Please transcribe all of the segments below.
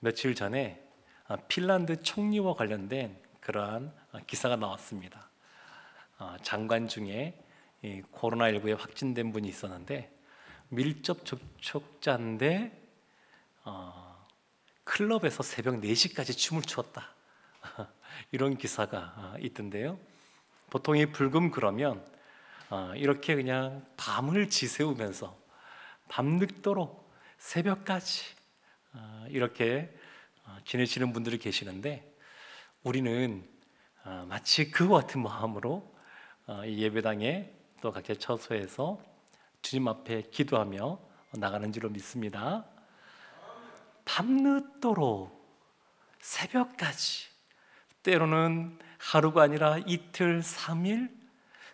며칠 전에 핀란드 총리와 관련된 그러한 기사가 나왔습니다. 장관 중에 코로나19에 확진된 분이 있었는데 밀접 접촉자인데 클럽에서 새벽 4시까지 춤을 추었다. 이런 기사가 있던데요. 보통 이 불금 그러면 이렇게 그냥 밤을 지새우면서 밤늦도록 새벽까지 이렇게 지내시는 분들이 계시는데, 우리는 마치 그와 같은 마음으로 이 예배당에 또 각자 처소에서 주님 앞에 기도하며 나가는 줄로 믿습니다. 밤늦도록 새벽까지, 때로는 하루가 아니라 이틀, 3일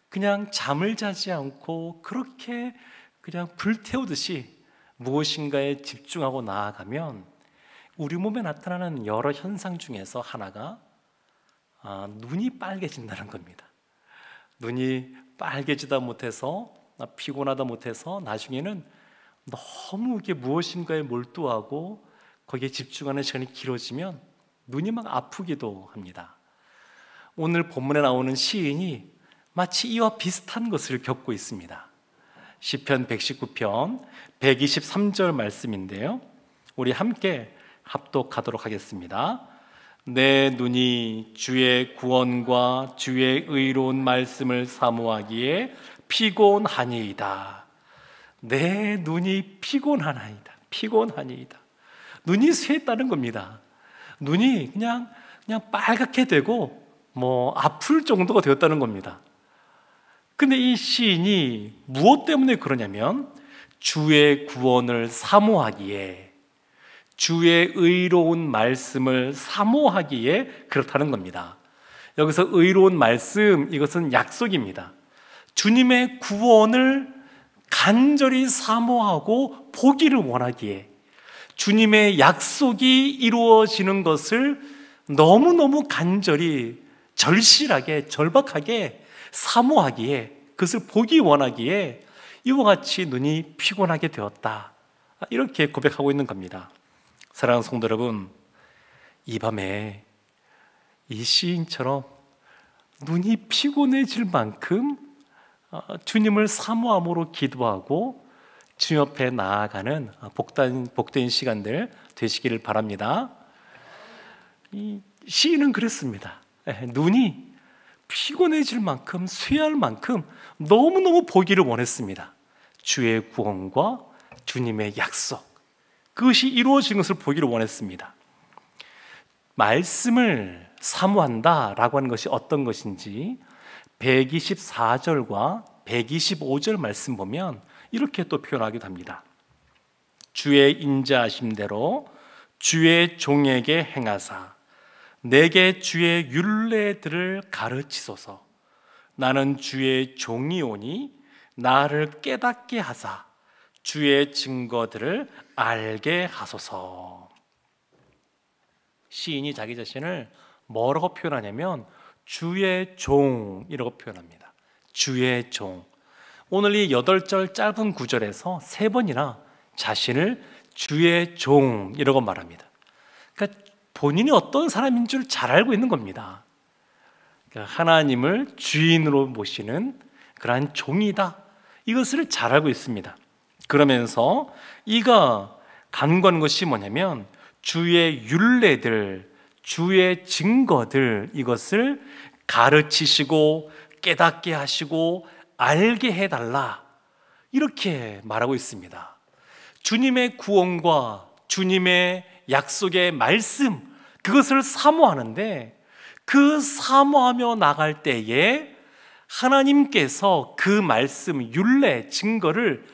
그냥 잠을 자지 않고 그렇게 그냥 불태우듯이 무엇인가에 집중하고 나아가면 우리 몸에 나타나는 여러 현상 중에서 하나가 눈이 빨개진다는 겁니다. 눈이 빨개지다 못해서, 피곤하다 못해서 나중에는 너무 이게 무엇인가에 몰두하고 거기에 집중하는 시간이 길어지면 눈이 막 아프기도 합니다. 오늘 본문에 나오는 시인이 마치 이와 비슷한 것을 겪고 있습니다. 시편 119편 123절 말씀인데요, 우리 함께 합독하도록 하겠습니다. 내 눈이 주의 구원과 주의 의로운 말씀을 사모하기에 피곤하니이다. 내 눈이 피곤하나이다. 피곤하니이다. 눈이 쇠했다는 겁니다. 눈이 그냥 빨갛게 되고 아플 정도가 되었다는 겁니다. 근데 이 시인이 무엇 때문에 그러냐면 주의 구원을 사모하기에, 주의 의로운 말씀을 사모하기에 그렇다는 겁니다. 여기서 의로운 말씀, 이것은 약속입니다. 주님의 구원을 간절히 사모하고 보기를 원하기에, 주님의 약속이 이루어지는 것을 너무너무 간절히 절실하게 절박하게 사모하기에, 그것을 보기 원하기에 이와 같이 눈이 피곤하게 되었다. 이렇게 고백하고 있는 겁니다. 사랑하는 성도 여러분, 이 밤에 이 시인처럼 눈이 피곤해질 만큼 주님을 사모함으로 기도하고 주님 앞에 나아가는 복된 시간들 되시기를 바랍니다. 이 시인은 그랬습니다. 눈이 피곤해질 만큼, 쇠할 만큼 너무너무 보기를 원했습니다. 주의 구원과 주님의 약속, 그것이 이루어진 것을 보기를 원했습니다. 말씀을 사모한다라고 하는 것이 어떤 것인지 124절과 125절 말씀 보면 이렇게 또 표현하기도 합니다. 주의 인자하심대로 주의 종에게 행하사 내게 주의 율례들을 가르치소서. 나는 주의 종이오니 나를 깨닫게 하사 주의 증거들을 알게 하소서. 시인이 자기 자신을 뭐라고 표현하냐면 주의 종이라고 표현합니다. 주의 종. 오늘 이 8절 짧은 구절에서 3번이나 자신을 주의 종이라고 말합니다. 그러니까 본인이 어떤 사람인 줄 잘 알고 있는 겁니다. 그러니까 하나님을 주인으로 모시는 그러한 종이다, 이것을 잘 알고 있습니다. 그러면서 이가 간구하는 것이 뭐냐면 주의 율례들, 주의 증거들, 이것을 가르치시고 깨닫게 하시고 알게 해달라, 이렇게 말하고 있습니다. 주님의 구원과 주님의 약속의 말씀, 그것을 사모하는데 그 사모하며 나갈 때에 하나님께서 그 말씀, 율례, 증거를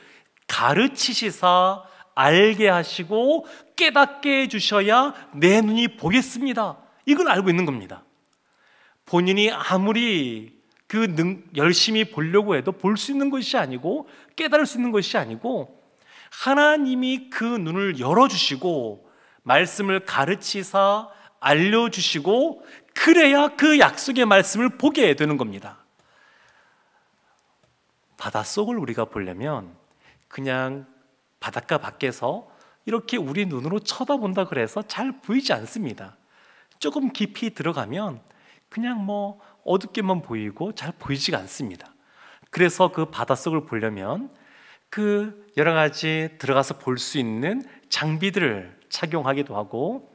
가르치시사 알게 하시고 깨닫게 해주셔야 내 눈이 보겠습니다. 이걸 알고 있는 겁니다. 본인이 아무리 열심히 보려고 해도 볼 수 있는 것이 아니고 깨달을 수 있는 것이 아니고 하나님이 그 눈을 열어주시고 말씀을 가르치사 알려주시고 그래야 그 약속의 말씀을 보게 되는 겁니다. 바닷속을 우리가 보려면 그냥 바닷가 밖에서 이렇게 우리 눈으로 쳐다본다 그래서 잘 보이지 않습니다. 조금 깊이 들어가면 그냥 뭐 어둡게만 보이고 잘 보이지가 않습니다. 그래서 그 바닷속을 보려면 그 여러 가지 들어가서 볼 수 있는 장비들을 착용하기도 하고,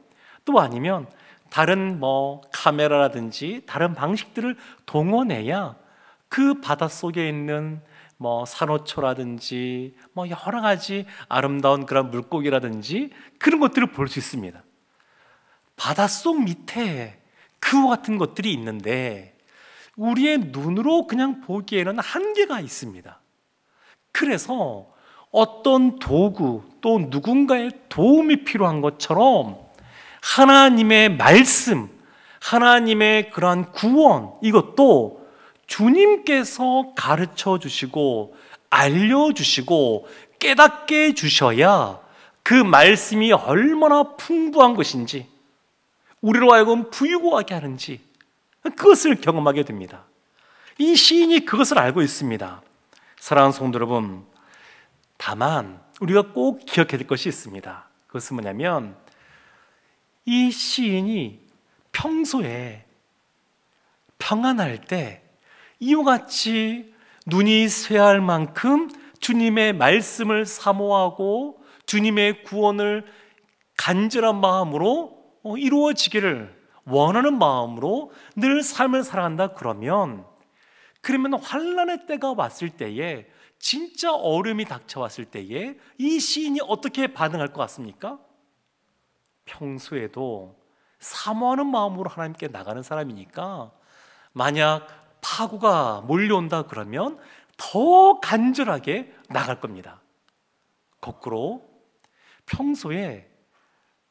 또 아니면 다른 뭐 카메라라든지 다른 방식들을 동원해야 그 바닷속에 있는 뭐 산호초라든지 뭐 여러 가지 아름다운 그런 물고기라든지 그런 것들을 볼 수 있습니다. 바닷속 밑에 그와 같은 것들이 있는데 우리의 눈으로 그냥 보기에는 한계가 있습니다. 그래서 어떤 도구 또 누군가의 도움이 필요한 것처럼 하나님의 말씀, 하나님의 그러한 구원, 이것도 주님께서 가르쳐 주시고 알려주시고 깨닫게 해주셔야 그 말씀이 얼마나 풍부한 것인지, 우리로 하여금 부유하게 하는지 그것을 경험하게 됩니다. 이 시인이 그것을 알고 있습니다. 사랑하는 성도 여러분, 다만 우리가 꼭 기억해야 될 것이 있습니다. 그것은 뭐냐면 이 시인이 평소에 평안할 때 이와 같이 눈이 쇠할 만큼 주님의 말씀을 사모하고 주님의 구원을 간절한 마음으로 이루어지기를 원하는 마음으로 늘 삶을 살아간다 그러면 환난의 때가 왔을 때에, 진짜 어려움이 닥쳐왔을 때에 이 시인이 어떻게 반응할 것 같습니까? 평소에도 사모하는 마음으로 하나님께 나가는 사람이니까 만약 파고가 몰려온다 그러면 더 간절하게 나갈 겁니다. 거꾸로 평소에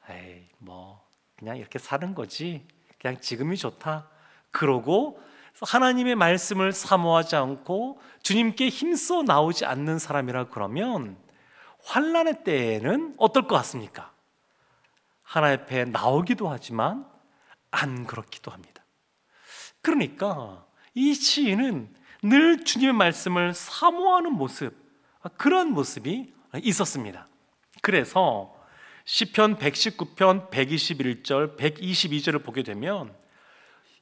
에이 뭐 그냥 이렇게 사는 거지, 그냥 지금이 좋다 그러고 하나님의 말씀을 사모하지 않고 주님께 힘써 나오지 않는 사람이라 그러면 환난의 때에는 어떨 것 같습니까? 하나님 앞에 나오기도 하지만 안 그렇기도 합니다. 그러니까 이 시인은 늘 주님의 말씀을 사모하는 모습, 그런 모습이 있었습니다. 그래서 시편 119편 121절 122절을 보게 되면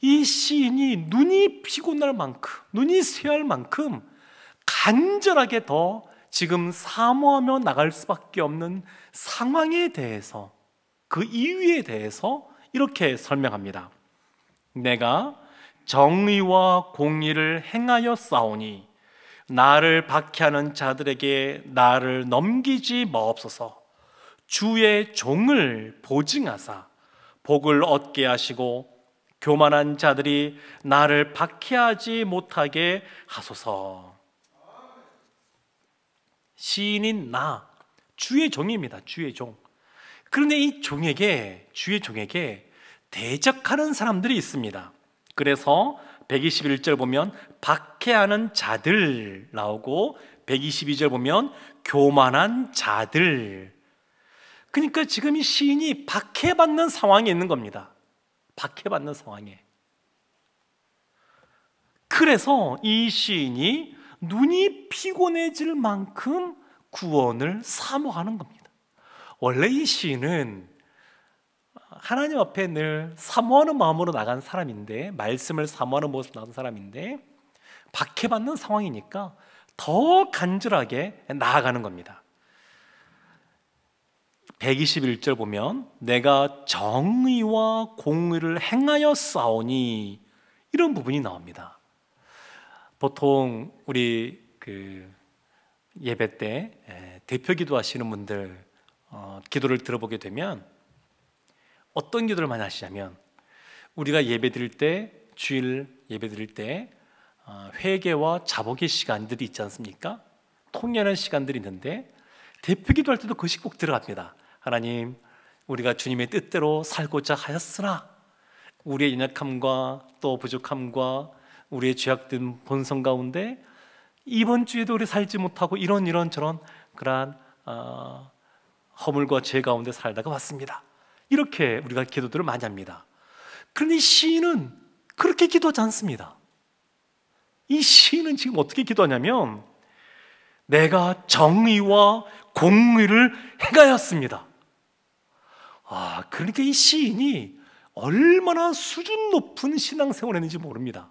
이 시인이 눈이 피곤할 만큼, 눈이 쇠할 만큼 간절하게 더 지금 사모하며 나갈 수밖에 없는 상황에 대해서, 그 이유에 대해서 이렇게 설명합니다. 내가 정의와 공의를 행하여 싸우니 나를 박해하는 자들에게 나를 넘기지 마옵소서. 주의 종을 보증하사 복을 얻게 하시고 교만한 자들이 나를 박해하지 못하게 하소서. 시인인 나, 주의 종입니다. 주의 종. 그런데 이 종에게, 주의 종에게 대적하는 사람들이 있습니다. 그래서 121절 보면 박해하는 자들 나오고 122절 보면 교만한 자들. 그러니까 지금 이 시인이 박해받는 상황에 있는 겁니다. 박해받는 상황에. 그래서 이 시인이 눈이 피곤해질 만큼 구원을 사모하는 겁니다. 원래 이 시인은 하나님 앞에 늘 사모하는 마음으로 나간 사람인데, 말씀을 사모하는 모습으로 나간 사람인데 박해받는 상황이니까 더 간절하게 나아가는 겁니다. 121절 보면 내가 정의와 공의를 행하여 싸우니, 이런 부분이 나옵니다. 보통 우리 예배 때 대표 기도하시는 분들 기도를 들어보게 되면 어떤 기도를 많이 하시냐면, 우리가 예배 드릴 때, 주일 예배 드릴 때 회개와 자복의 시간들이 있지 않습니까? 통회하는 시간들이 있는데 대표 기도할 때도 그것이 꼭 들어갑니다. 하나님, 우리가 주님의 뜻대로 살고자 하였으나 우리의 연약함과 또 부족함과 우리의 죄악된 본성 가운데 이번 주에도 우리 살지 못하고 이런 저런 그러한 허물과 죄 가운데 살다가 왔습니다. 이렇게 우리가 기도들을 많이 합니다. 그런데 이 시인은 그렇게 기도하지 않습니다. 이 시인은 지금 어떻게 기도하냐면 내가 정의와 공의를 행하였습니다. 그러니까 이 시인이 얼마나 수준 높은 신앙생활을 했는지 모릅니다.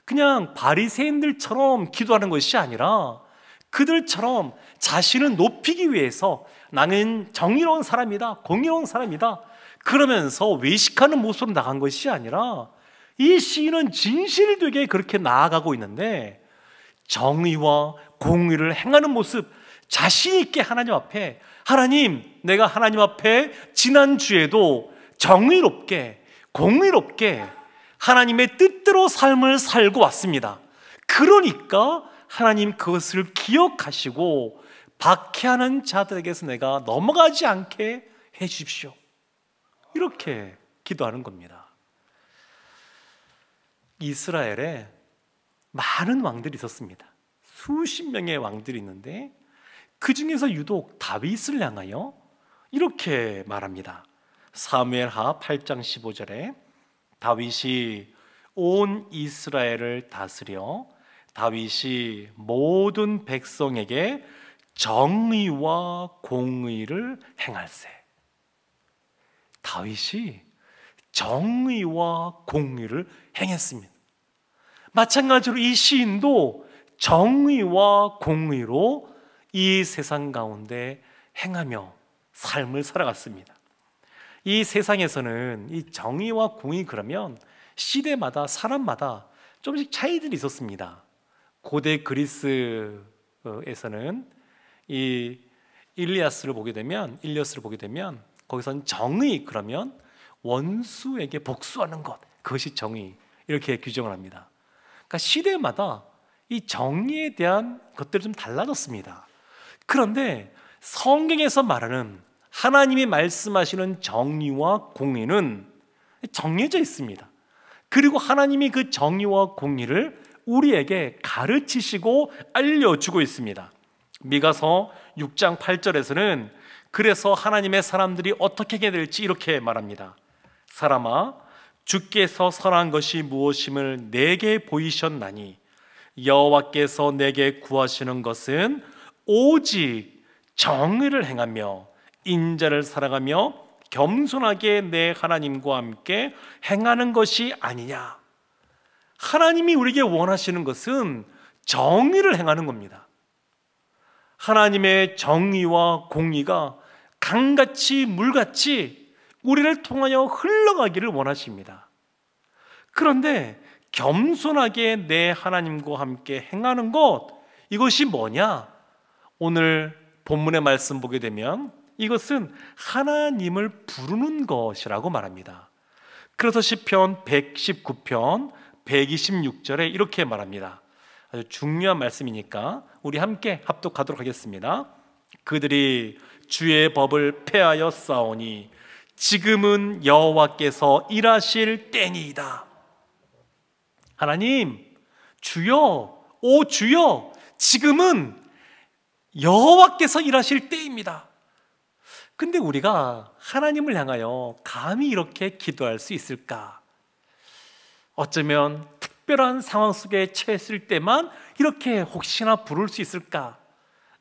그냥 바리새인들처럼 기도하는 것이 아니라 그들처럼 자신을 높이기 위해서 나는 정의로운 사람이다, 공의로운 사람이다 그러면서 외식하는 모습으로 나간 것이 아니라 이 시인은 진실되게 그렇게 나아가고 있는데 정의와 공의를 행하는 모습, 자신 있게 하나님 앞에, 하나님, 내가 하나님 앞에 지난주에도 정의롭게 공의롭게 하나님의 뜻대로 삶을 살고 왔습니다. 그러니까 하나님 그것을 기억하시고 박해하는 자들에게서 내가 넘어가지 않게 해 주십시오. 이렇게 기도하는 겁니다. 이스라엘에 많은 왕들이 있었습니다. 수십 명의 왕들이 있는데 그 중에서 유독 다윗을 향하여 이렇게 말합니다. 사무엘하 8장 15절에 다윗이 온 이스라엘을 다스려 다윗이 모든 백성에게 정의와 공의를 행할세. 다윗이 정의와 공의를 행했습니다. 마찬가지로 이 시인도 정의와 공의로 이 세상 가운데 행하며 삶을 살아갔습니다. 이 세상에서는 이 정의와 공의 그러면 시대마다 사람마다 조금씩 차이들이 있었습니다. 고대 그리스에서는 이 일리아스를 보게 되면 거기선 정의 그러면 원수에게 복수하는 것, 그것이 정의 이렇게 규정을 합니다. 그러니까 시대마다 이 정의에 대한 것들이 좀 달라졌습니다. 그런데 성경에서 말하는 하나님이 말씀하시는 정의와 공의는 정해져 있습니다. 그리고 하나님이 그 정의와 공의를 우리에게 가르치시고 알려주고 있습니다. 미가서 6장 8절에서는 그래서 하나님의 사람들이 어떻게 해야 될지 이렇게 말합니다. 사람아, 주께서 선한 것이 무엇임을 내게 보이셨나니 여호와께서 내게 구하시는 것은 오직 정의를 행하며 인자를 사랑하며 겸손하게 내 하나님과 함께 행하는 것이 아니냐. 하나님이 우리에게 원하시는 것은 정의를 행하는 겁니다. 하나님의 정의와 공의가 강같이 물같이 우리를 통하여 흘러가기를 원하십니다. 그런데 겸손하게 내 하나님과 함께 행하는 것, 이것이 뭐냐? 오늘 본문의 말씀 보게 되면 이것은 하나님을 부르는 것이라고 말합니다. 그래서 시편 119편 126절에 이렇게 말합니다. 아주 중요한 말씀이니까 우리 함께 합독하도록 하겠습니다. 그들이 주의 법을 폐하여 싸우니 지금은 여호와께서 일하실 때니이다. 하나님, 주여, 오 주여, 지금은 여호와께서 일하실 때입니다. 근데 우리가 하나님을 향하여 감히 이렇게 기도할 수 있을까? 어쩌면 특별한 상황 속에 처했을 때만 이렇게 혹시나 부를 수 있을까?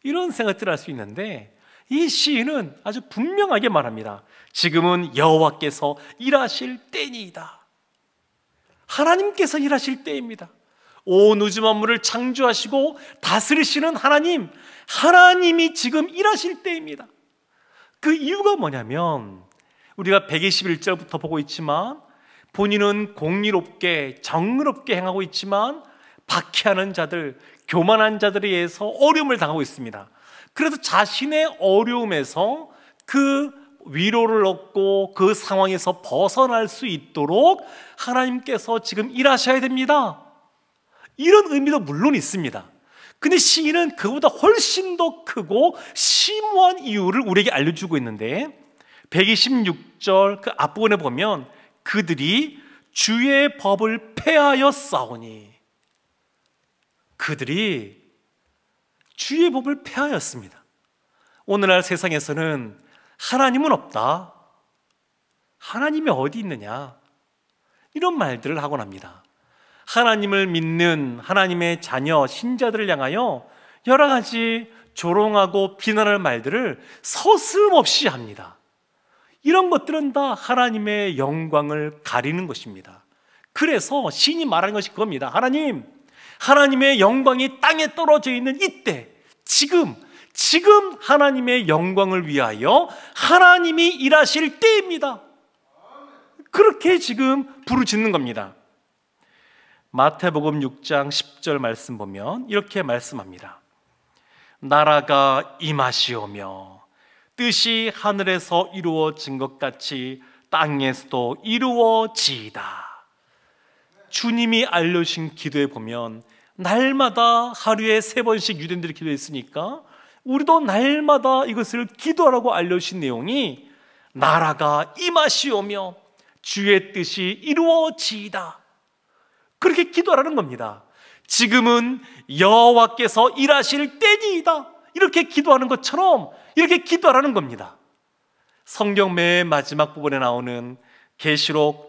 이런 생각들을 할 수 있는데 이 시인은 아주 분명하게 말합니다. 지금은 여호와께서 일하실 때니이다. 하나님께서 일하실 때입니다. 온 우주 만물을 창조하시고 다스리시는 하나님, 하나님이 지금 일하실 때입니다. 그 이유가 뭐냐면 우리가 121절부터 보고 있지만 본인은 공의롭게 정의롭게 행하고 있지만 박해하는 자들, 교만한 자들에 의해서 어려움을 당하고 있습니다. 그래서 자신의 어려움에서 그 위로를 얻고 그 상황에서 벗어날 수 있도록 하나님께서 지금 일하셔야 됩니다. 이런 의미도 물론 있습니다. 근데 시인은 그보다 훨씬 더 크고 심오한 이유를 우리에게 알려주고 있는데 126절 그 앞부분에 보면 그들이 주의 법을 폐하여 싸우니, 그들이 주의 법을 폐하였습니다. 오늘날 세상에서는 하나님은 없다, 하나님이 어디 있느냐, 이런 말들을 하곤 합니다. 하나님을 믿는 하나님의 자녀, 신자들을 향하여 여러 가지 조롱하고 비난할 말들을 서슴없이 합니다. 이런 것들은 다 하나님의 영광을 가리는 것입니다. 그래서 시인이 말하는 것이 그겁니다. 하나님의 영광이 땅에 떨어져 있는 이때, 지금 하나님의 영광을 위하여 하나님이 일하실 때입니다. 그렇게 지금 부르짖는 겁니다. 마태복음 6장 10절 말씀 보면 이렇게 말씀합니다. 나라가 임하시오며 뜻이 하늘에서 이루어진 것 같이 땅에서도 이루어지이다. 주님이 알려주신 기도에 보면 날마다 하루에 3번씩 유대인들이 기도했으니까 우리도 날마다 이것을 기도하라고 알려주신 내용이 나라가 임하시오며 주의 뜻이 이루어지이다. 그렇게 기도하라는 겁니다. 지금은 여호와께서 일하실 때니이다. 이렇게 기도하는 것처럼 이렇게 기도하라는 겁니다. 성경 맨 마지막 부분에 나오는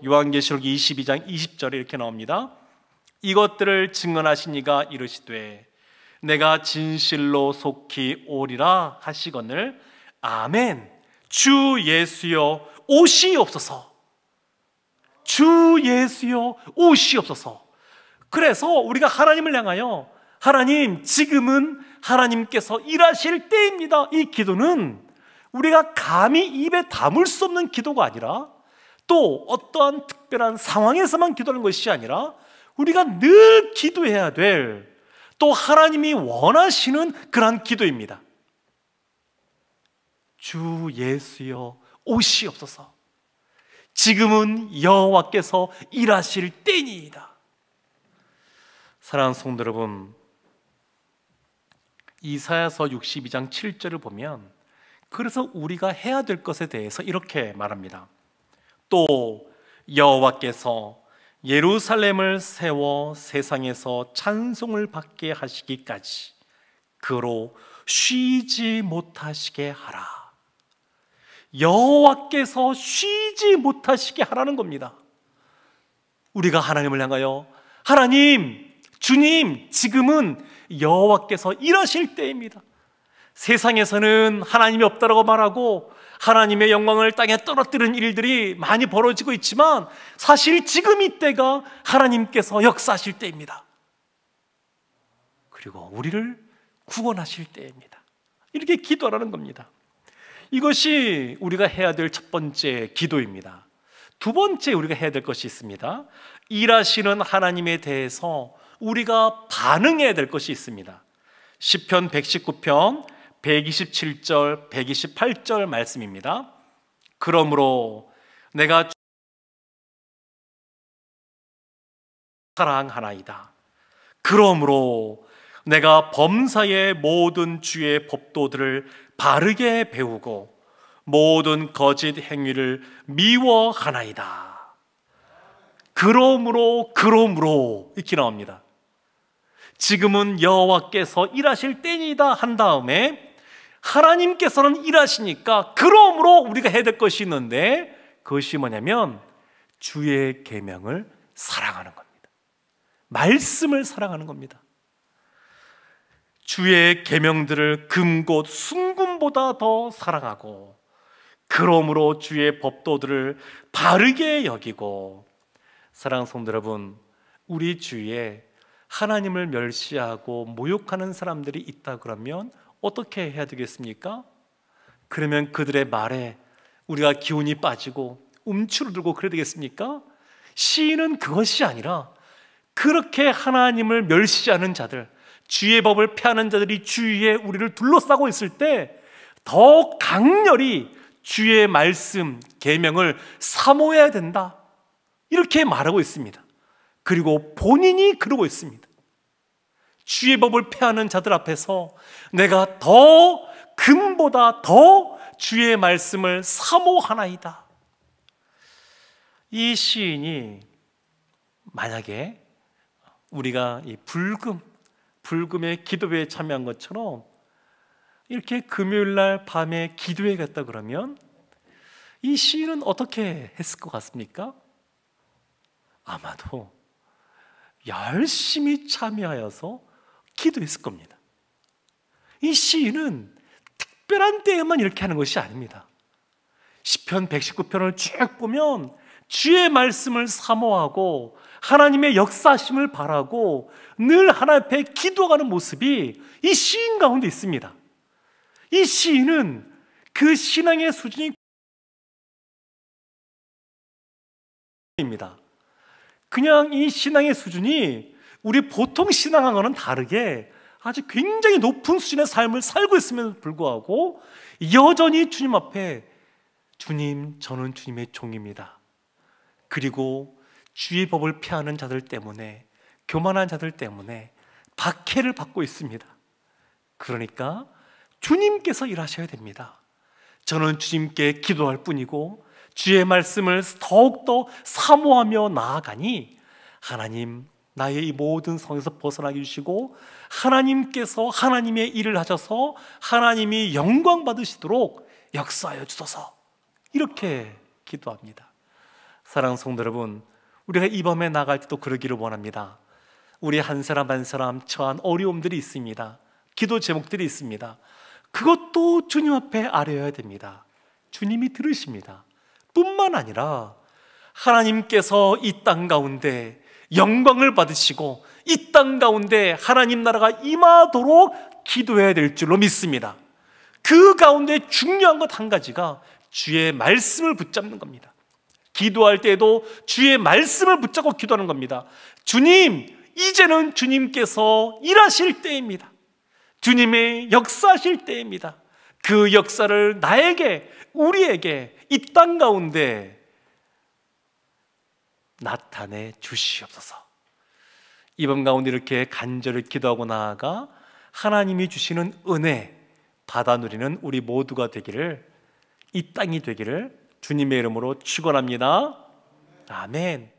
요한계시록 22장 20절에 이렇게 나옵니다. 이것들을 증언하신 이가 이르시되 내가 진실로 속히 오리라 하시거늘 아멘. 주 예수여 오시옵소서. 주 예수여 오시옵소서. 그래서 우리가 하나님을 향하여 하나님, 지금은 하나님께서 일하실 때입니다. 이 기도는 우리가 감히 입에 담을 수 없는 기도가 아니라 또 어떠한 특별한 상황에서만 기도하는 것이 아니라 우리가 늘 기도해야 될 또 하나님이 원하시는 그러한 기도입니다. 주 예수여 오시옵소서. 지금은 여호와께서 일하실 때니이다. 사랑하는 성도 여러분, 이사야서 62장 7절을 보면 그래서 우리가 해야 될 것에 대해서 이렇게 말합니다. 또 여호와께서 예루살렘을 세워 세상에서 찬송을 받게 하시기까지 그로 쉬지 못하시게 하라. 여호와께서 쉬지 못하시게 하라는 겁니다. 우리가 하나님을 향하여 하나님, 주님, 지금은 여호와께서 일하실 때입니다. 세상에서는 하나님이 없다라고 말하고 하나님의 영광을 땅에 떨어뜨리는 일들이 많이 벌어지고 있지만 사실 지금 이때가 하나님께서 역사하실 때입니다. 그리고 우리를 구원하실 때입니다. 이렇게 기도하라는 겁니다. 이것이 우리가 해야 될 첫 번째 기도입니다. 두 번째 우리가 해야 될 것이 있습니다. 일하시는 하나님에 대해서 우리가 반응해야 될 것이 있습니다. 시편 119편 127절 128절 말씀입니다. 그러므로 내가 사랑하나이다. 그러므로 내가 범사의 모든 주의 법도들을 바르게 배우고 모든 거짓 행위를 미워하나이다. 그러므로 이렇게 나옵니다. 지금은 여호와께서 일하실 때이다 한 다음에 하나님께서는 일하시니까 그러므로 우리가 해야 될 것이 있는데 그것이 뭐냐면 주의 계명을 사랑하는 겁니다. 말씀을 사랑하는 겁니다. 주의 계명들을 금곧 순금보다 더 사랑하고 그러므로 주의 법도들을 바르게 여기고. 사랑하는 성도 여러분, 우리 주위에 하나님을 멸시하고 모욕하는 사람들이 있다 그러면 어떻게 해야 되겠습니까? 그러면 그들의 말에 우리가 기운이 빠지고 움츠러들고 그래야 되겠습니까? 시인은 그것이 아니라 그렇게 하나님을 멸시하는 자들, 주의 법을 폐하는 자들이 주위에 우리를 둘러싸고 있을 때 더 강렬히 주의 말씀, 계명을 사모해야 된다, 이렇게 말하고 있습니다. 그리고 본인이 그러고 있습니다. 주의 법을 폐하는 자들 앞에서 내가 더 금보다 더 주의 말씀을 사모하나이다. 이 시인이 만약에 우리가 이 불금의 기도회에 참여한 것처럼 이렇게 금요일날 밤에 기도회 갔다 그러면 이 시인은 어떻게 했을 것 같습니까? 아마도 열심히 참여하여서 기도했을 겁니다. 이 시인은 특별한 때에만 이렇게 하는 것이 아닙니다. 시편 119편을 쭉 보면 주의 말씀을 사모하고 하나님의 역사심을 바라고 늘 하나님 앞에 기도하는 모습이 이 시인 가운데 있습니다. 이 시인은 그 신앙의 수준이 입니다. 그냥 이 신앙의 수준이 우리 보통 신앙하고는 다르게 아주 굉장히 높은 수준의 삶을 살고 있음에도 불구하고 여전히 주님 앞에 주님, 저는 주님의 종입니다. 그리고 주의 법을 폐하는 자들 때문에, 교만한 자들 때문에 박해를 받고 있습니다. 그러니까 주님께서 일하셔야 됩니다. 저는 주님께 기도할 뿐이고 주의 말씀을 더욱더 사모하며 나아가니 하나님, 나의 이 모든 성에서 벗어나게 해주시고 하나님께서 하나님의 일을 하셔서 하나님이 영광 받으시도록 역사하여 주소서, 이렇게 기도합니다. 사랑하는 성도 여러분, 우리가 이 밤에 나갈 때도 그러기를 원합니다. 우리 한 사람 한 사람 처한 어려움들이 있습니다. 기도 제목들이 있습니다. 그것도 주님 앞에 아뢰어야 됩니다. 주님이 들으십니다. 뿐만 아니라 하나님께서 이 땅 가운데 영광을 받으시고 이 땅 가운데 하나님 나라가 임하도록 기도해야 될 줄로 믿습니다. 그 가운데 중요한 것 한 가지가 주의 말씀을 붙잡는 겁니다. 기도할 때에도 주의 말씀을 붙잡고 기도하는 겁니다. 주님, 이제는 주님께서 일하실 때입니다. 주님의 역사하실 때입니다. 그 역사를 나에게, 우리에게 이 땅 가운데 나타내 주시옵소서. 이번 가운데 이렇게 간절히 기도하고 나아가 하나님이 주시는 은혜 받아 누리는 우리 모두가 되기를, 이 땅이 되기를 주님의 이름으로 축원합니다. 아멘.